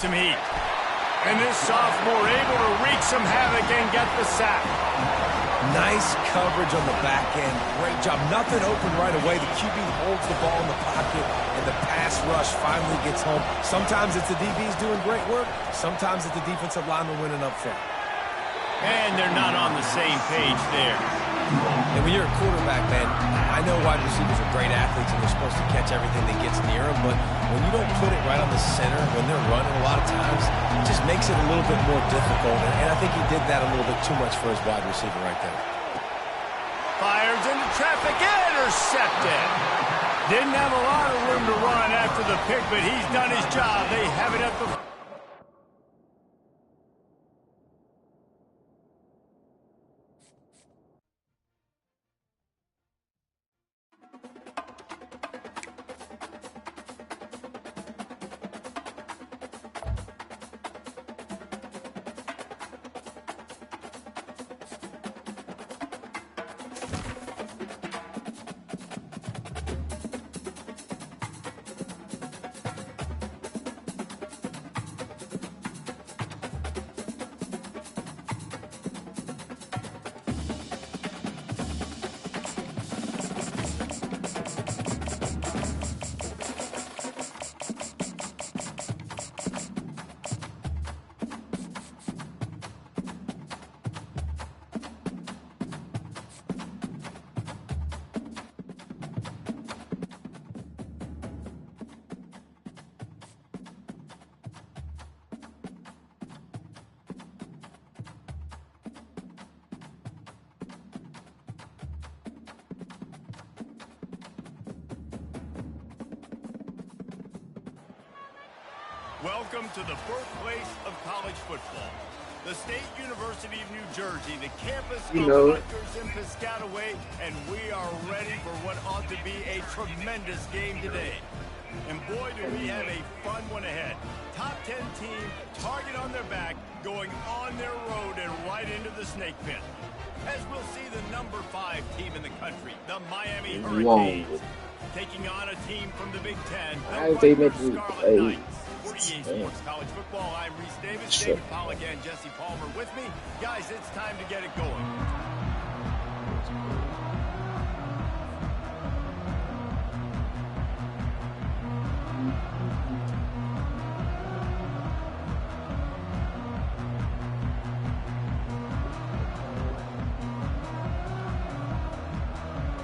Some heat. And this sophomore able to wreak some havoc and get the sack. Nice coverage on the back end. Great job. Nothing open right away. The QB holds the ball in the pocket, and the pass rush finally gets home. Sometimes it's the DBs doing great work. Sometimes it's the defensive lineman winning up front. And they're not on the same page there. And when you're a quarterback, man, I know wide receivers are great athletes and they're supposed to catch everything that gets near them, but when you don't put it right on the center, when they're running a lot of times, it just makes it a little bit more difficult. And I think he did that a little bit too much for his wide receiver right there. Fires into traffic, intercepted. Didn't have a lot of room to run after the pick, but he's done his job. They have it at the... Welcome to the birthplace of college football, the State University of New Jersey, the campus of Rutgers and Piscataway, and we are ready for what ought to be a tremendous game today. And boy, do we have a fun one ahead. Top 10 team, target on their back, going on their road and right into the snake pit. As we'll see the number 5 team in the country, the Miami Hurricanes, taking on a team from the Big Ten, the Rutgers Scarlet Knights. 48 Sports College Football. I'm Reese Davis, David Pollack, and Jesse Palmer with me. Guys, it's time to get it going.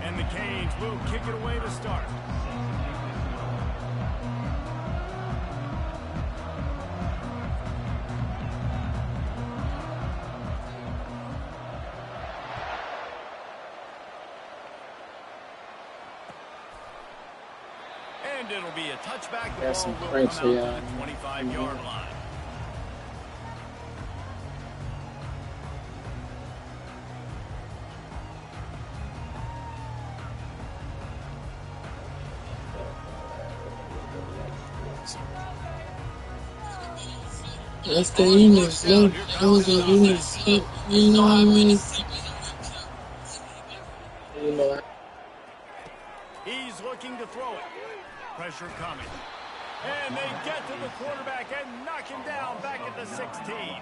And the Canes will kick it away to start. And it'll be a touchback. The ball will come out to the 25-yard line. It's the winners, look, all the winners, you know how many He's looking to throw it. Pressure coming. And they get to the quarterback and knock him down back at the 16.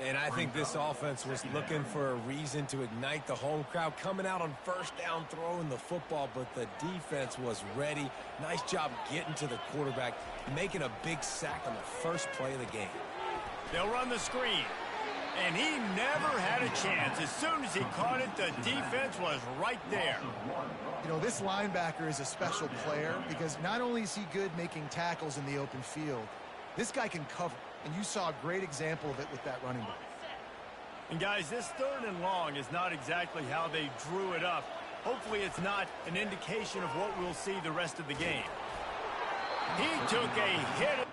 And I think this offense was looking for a reason to ignite the home crowd, coming out on first down, throwing the football, but the defense was ready. Nice job getting to the quarterback, making a big sack on the first play of the game. They'll run the screen. And he never had a chance. As soon as he caught it, the defense was right there. You know, this linebacker is a special player because not only is he good making tackles in the open field, this guy can cover. And you saw a great example of it with that running back. And guys, this 3rd and long is not exactly how they drew it up. Hopefully it's not an indication of what we'll see the rest of the game. He took a hit.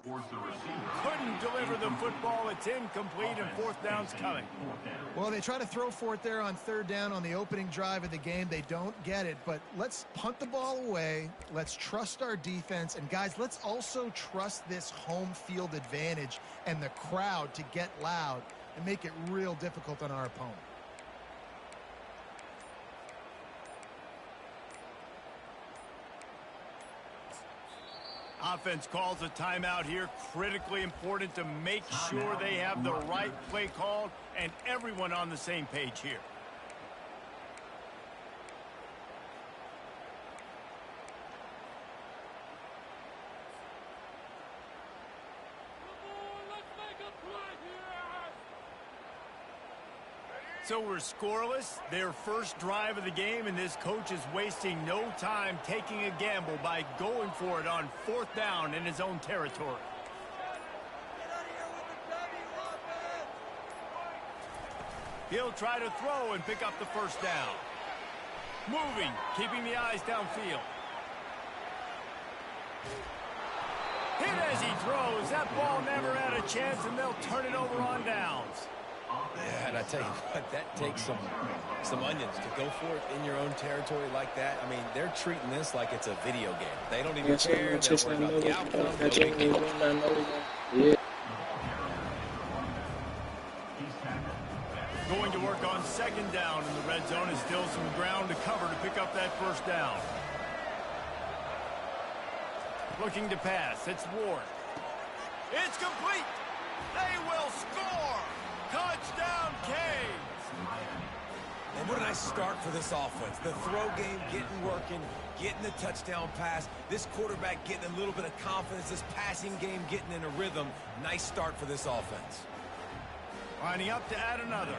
Couldn't deliver the football. It's incomplete, and fourth down's coming. Well, they try to throw for it there on third down on the opening drive of the game. They don't get it, but let's punt the ball away. Let's trust our defense. And, guys, let's also trust this home field advantage and the crowd to get loud and make it real difficult on our opponent. Offense calls a timeout here. Critically important to make sure they have the right play called and everyone on the same page here. So we're scoreless, their first drive of the game, and this coach is wasting no time taking a gamble by going for it on fourth down in his own territory. He'll try to throw and pick up the first down. Moving, keeping the eyes downfield. Hit as he throws. That ball never had a chance, and they'll turn it over on downs. Yeah, and I tell you what, that takes some onions to go for it in your own territory like that. I mean, they're treating this like it's a video game. They don't even care. They're worried about the outcome. Yeah. Going to work on second down in the red zone is still some ground to cover to pick up that first down. Looking to pass. It's Ward. It's complete. They will score. Touchdown, Canes! And what a nice start for this offense. The throw game getting working, getting the touchdown pass. This quarterback getting a little bit of confidence. This passing game getting in a rhythm. Nice start for this offense. Lining up to add another.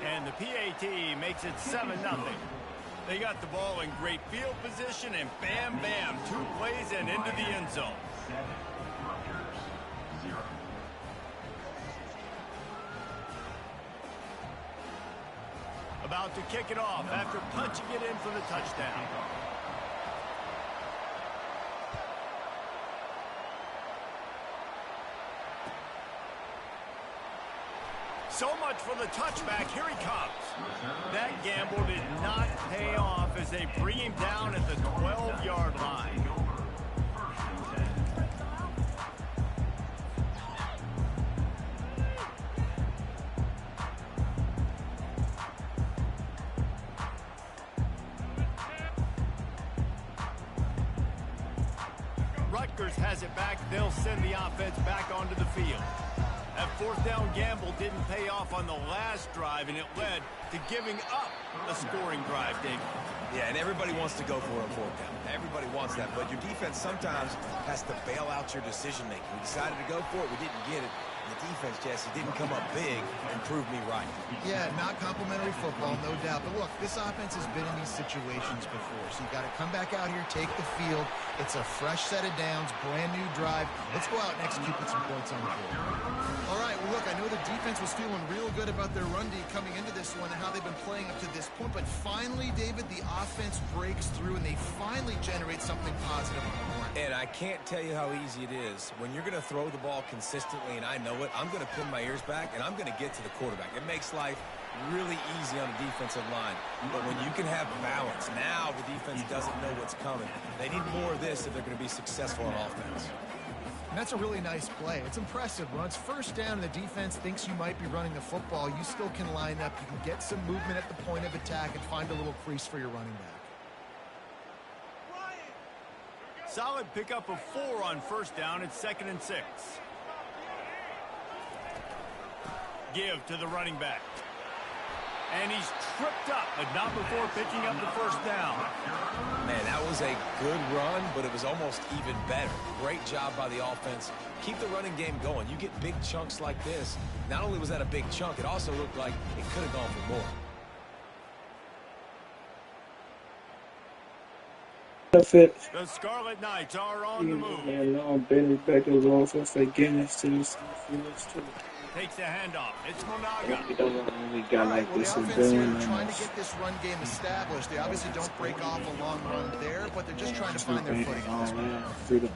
And the PAT makes it 7-0. They got the ball in great field position, and bam, bam, 2 plays and into the end zone. About to kick it off after punching it in for the touchdown. So much for the touchback. Here he comes. That gamble did not pay off as they bring him down at the 12-yard line. Rutgers has it back. They'll send the offense back onto the field. That fourth down gamble didn't pay off on the last drive, and it led to giving up a scoring drive, Dave. Yeah, and everybody wants to go for it on fourth down. Everybody wants that, but your defense sometimes has to bail out your decision-making. We decided to go for it. We didn't get it. The defense, Jesse, didn't come up big and prove me right. Yeah, not complimentary football, no doubt. But look, this offense has been in these situations before. So you got to come back out here, take the field. It's a fresh set of downs, brand new drive. Let's go out and execute with some points on the board. All right, well, look, I know the defense was feeling real good about their run D coming into this one and how they've been playing up to this point. But finally, David, the offense breaks through and they finally generate something positive on the board. And I can't tell you how easy it is. When you're going to throw the ball consistently, and I know it, I'm going to pin my ears back, and I'm going to get to the quarterback. It makes life really easy on the defensive line. But when you can have balance, now the defense doesn't know what's coming. They need more of this if they're going to be successful on offense. And that's a really nice play. It's impressive. When it's first down and the defense thinks you might be running the football, you still can line up. You can get some movement at the point of attack and find a little crease for your running back. Solid pickup of 4 on first down. It's 2nd and 6. Give to the running back. And he's tripped up, but not before picking up the first down. Man, that was a good run, but it was almost even better. Great job by the offense. Keep the running game going. You get big chunks like this. Not only was that a big chunk, it also looked like it could have gone for more. The Scarlet Knights are on the move. And now Benny back to the offense. They getting this to this too. Takes the handoff. It's Monaga. We don't really got like Well, this the offense here advantage. trying to get this run game established. They obviously don't break off a long run there, but they're just trying to find their footing at this point. Freedom.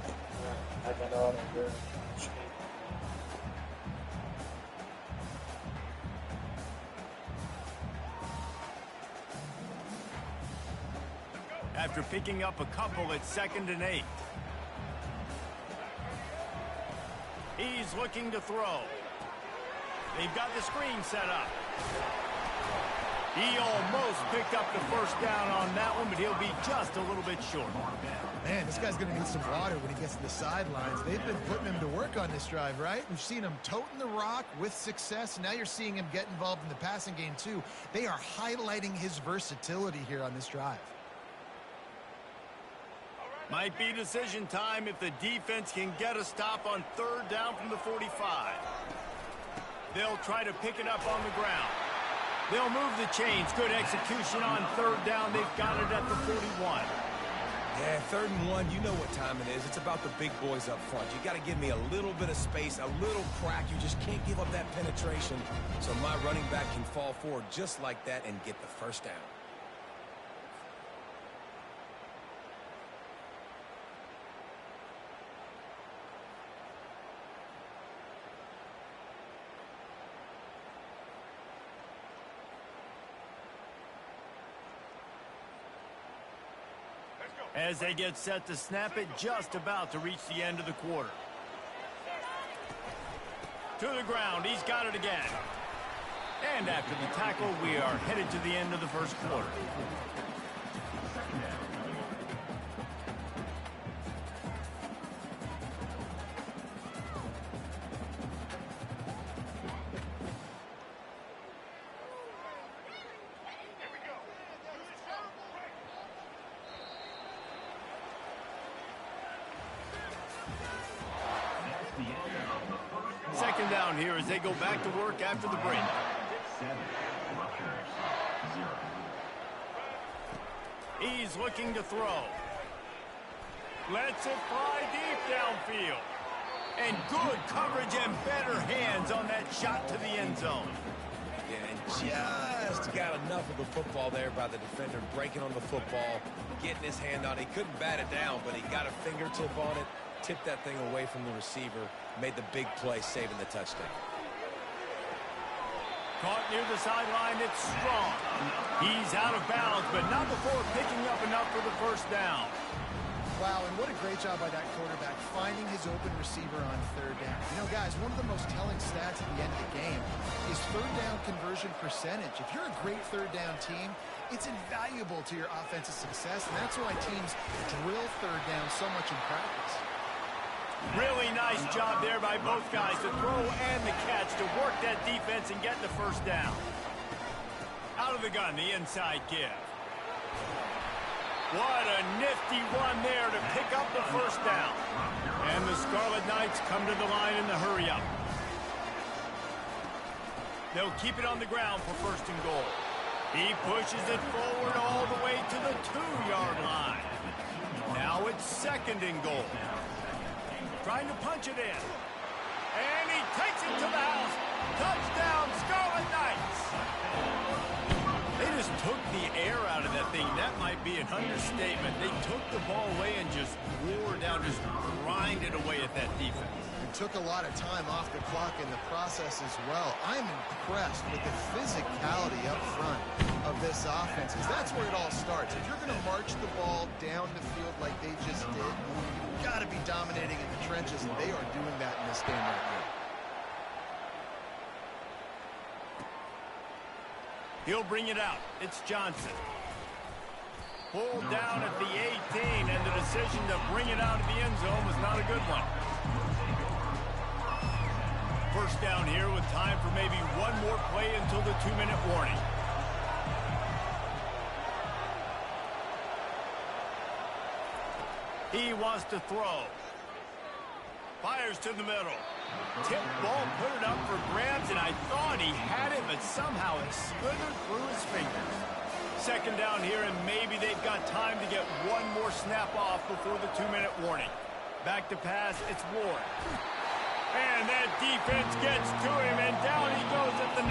After picking up a couple, it's 2nd and 8. He's looking to throw. They've got the screen set up. He almost picked up the first down on that one, but he'll be just a little bit short. Man, this guy's going to need some water when he gets to the sidelines. They've been putting him to work on this drive, right? We've seen him toting the rock with success. Now you're seeing him get involved in the passing game, too. They are highlighting his versatility here on this drive. Might be decision time if the defense can get a stop on 3rd down from the 45. They'll try to pick it up on the ground. They'll move the chains. Good execution on 3rd down. They've got it at the 41. Yeah, 3rd and 1, you know what time it is. It's about the big boys up front. You got to give me a little bit of space, a little crack. You just can't give up that penetration. So my running back can fall forward just like that and get the first down. As they get set to snap it, just about to reach the end of the quarter. To the ground, he's got it again. And after the tackle, we are headed to the end of the first quarter. Second down here as they go back to work after the break. He's looking to throw. Lets it fly deep downfield. And good coverage and better hands on that shot to the end zone. Yeah, and just got enough of the football there by the defender, breaking on the football, getting his hand on it. He couldn't bat it down, but he got a fingertip on it, tipped that thing away from the receiver, made the big play, saving the touchdown. Caught near the sideline, it's Strong. He's out of bounds, but not before picking up enough for the first down. Wow, and what a great job by that quarterback, finding his open receiver on 3rd down. You know, guys, one of the most telling stats at the end of the game is 3rd down conversion percentage. If you're a great 3rd down team, it's invaluable to your offensive success, and that's why teams drill 3rd down so much in practice. Really nice job there by both guys, the throw and the catch to work that defense and get the first down. Out of the gun, the inside give. What a nifty one there to pick up the first down. And the Scarlet Knights come to the line in the hurry-up. They'll keep it on the ground for 1st and goal. He pushes it forward all the way to the 2-yard line. Now it's 2nd and goal. Trying to punch it in. And he takes it to the house. Touchdown, Scarlet Knights. They just took the air out of that thing. That might be an understatement. They took the ball away and just wore down, just grinded away at that defense. It took a lot of time off the clock in the process as well. I'm impressed with the physicality up front of this offense, because that's where it all starts. If you're going to march the ball down the field like they just did, you've got to be dominating in the trenches, and they are doing that in this game right now. He'll bring it out. It's Johnson. Pulled down at the 18, and the decision to bring it out of the end zone was not a good one. First down here with time for maybe one more play until the 2-minute warning. He wants to throw. Fires to the middle. Tip ball, put it up for grabs, and I thought he had it, but somehow it slithered through his fingers. Second down here, and maybe they've got time to get one more snap off before the 2-minute warning. Back to pass, it's Ward. And that defense gets to him, and down he goes at the 9.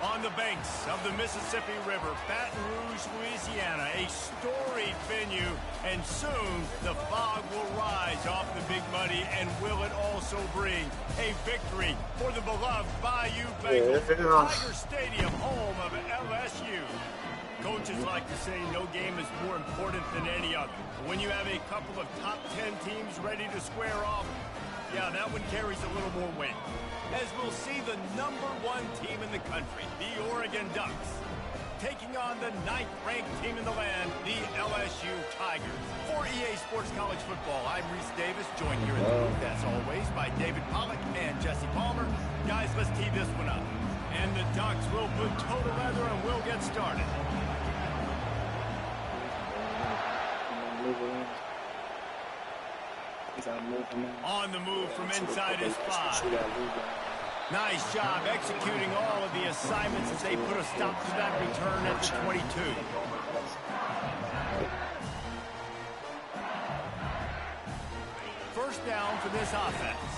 On the banks of the Mississippi River, Baton Rouge, Louisiana, a storied venue, and soon the fog will rise off the Big Muddy, and will it also bring a victory for the beloved Bayou Bengals, Tiger Stadium, home of LSU. Coaches like to say no game is more important than any other. When you have a couple of top 10 teams ready to square off, yeah, that one carries a little more weight. As we'll see the #1 team in the country, the Oregon Ducks, taking on the 9th-ranked team in the land, the LSU Tigers. For EA Sports College Football, I'm Reese Davis, joined here in the booth, as always, by David Pollack and Jesse Palmer. Guys, let's tee this one up. And the Ducks will put total leather and we'll get started. On the move from inside his 5. Nice job executing all of the assignments as they put a stop to that return at the 22. First down for this offense.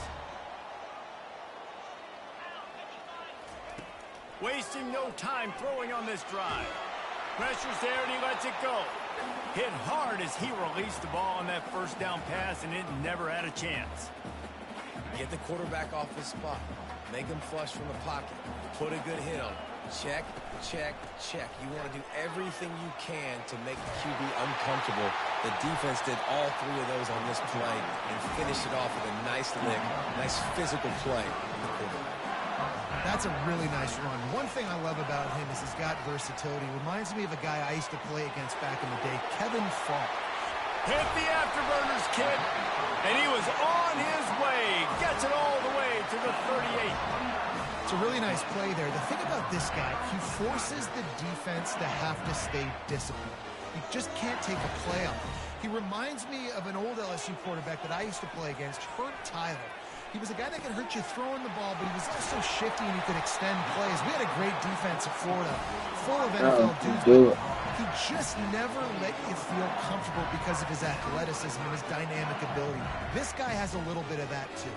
Wasting no time throwing on this drive. Pressure's there and he lets it go. Hit hard as he released the ball on that first down pass, and it never had a chance. Get the quarterback off his spot. Make him flush from the pocket. Put a good hit on him. Check, check, check. You want to do everything you can to make the QB uncomfortable. The defense did all 3 of those on this play and finished it off with a nice lick, nice physical play in the quarterback. That's a really nice run. One thing I love about him is he's got versatility. Reminds me of a guy I used to play against back in the day, Kevin Falk. Hit the afterburners, kid. And he was on his way. Gets it all the way to the 38. It's a really nice play there. The thing about this guy, he forces the defense to have to stay disciplined. You just can't take a play on him. He reminds me of an old LSU quarterback that I used to play against, Herb Tyler. He was a guy that could hurt you throwing the ball, but he was also shifty and he could extend plays. We had a great defense at Florida, full of NFL dudes. He just never let you feel comfortable because of his athleticism and his dynamic ability. This guy has a little bit of that, too.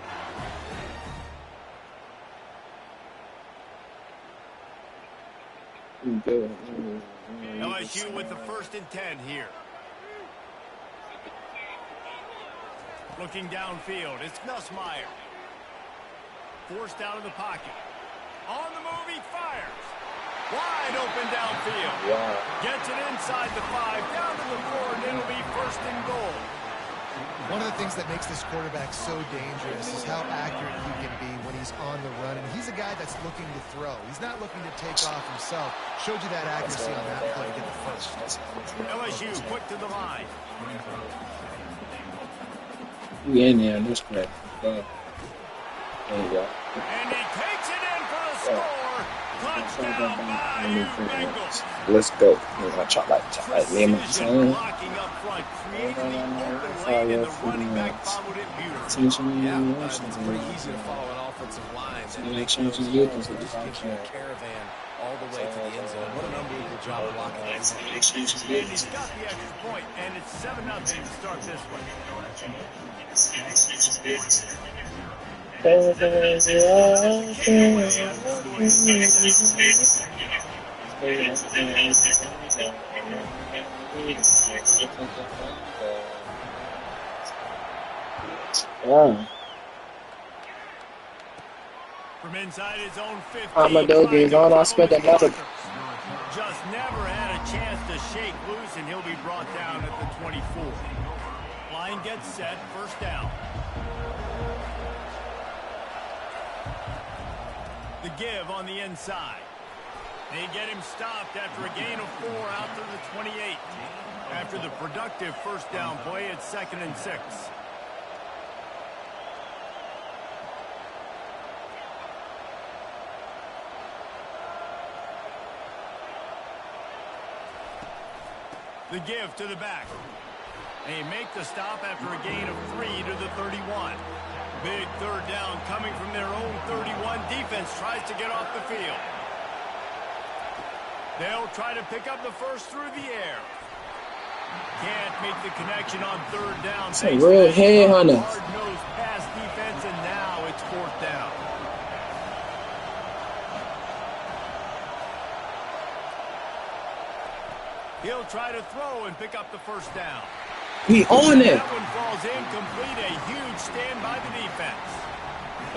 LSU with the 1st and 10 here. Looking downfield, it's Nussmeier. Forced out of the pocket. On the move, he fires. Wide open downfield. Wow. Gets it inside the 5, down to the 4, and it'll be 1st and goal. One of the things that makes this quarterback so dangerous is how accurate he can be when he's on the run. And he's a guy that's looking to throw. He's not looking to take off himself. Showed you that accuracy on that play to get the first. LSU quick to the line. We in there, this play. There you go. And he takes it in for the score. Touchdown, Bayou Bengals. Let's go. Chop like lemon. Precision blocking up front, creating the open lane, and the running back followed it beautifully. Yeah, it's pretty easy to follow an offensive line. That makes no sense. Just gives you a caravan all the way to the end zone. What an unbelievable job blocking that. And he's got the extra point, and it's 7-0 to start this one. Yeah. From inside his own 15. Amadou is on. I spent another. Just never had a chance to shake loose, and he'll be brought down at the 24. Line gets set, first down. The give on the inside. They get him stopped after a gain of 4 out to the 28. After the productive first down play, it's 2nd and 6. The give to the back. They make the stop after a gain of 3 to the 31. Big third down coming from their own 31. Defense tries to get off the field. They'll try to pick up the first through the air. Can't make the connection on third down. It's a real headhunter. Hard-nosed pass defense, and now it's 4th down. He'll try to throw and pick up the first down. We on it. That one falls incomplete. A huge stand by the defense.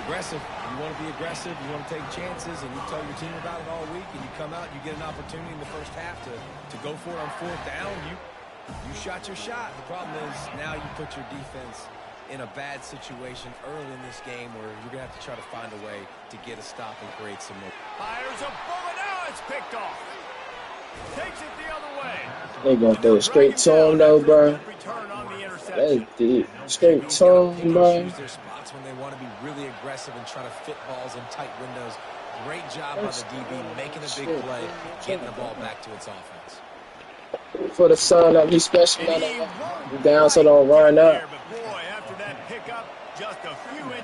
Aggressive. You want to be aggressive. You want to take chances, and you tell your team about it all week, and you come out, you get an opportunity in the first half to go for it on 4th down. You shot your shot. The problem is now you put your defense in a bad situation early in this game where you're going to have to try to find a way to get a stop and create some more. Fires a bullet. Now it's picked off. Takes it the other way. They gonna throw it straight to him though, bro. That's deep. Straight to him, bro. Choose their spots when they want to be really aggressive and try to fit balls in tight windows. Great job by the DB making a big play, getting the ball back to its offense. For the sun up, he's special down so don't run up. But boy, after that pickup, just a few inches.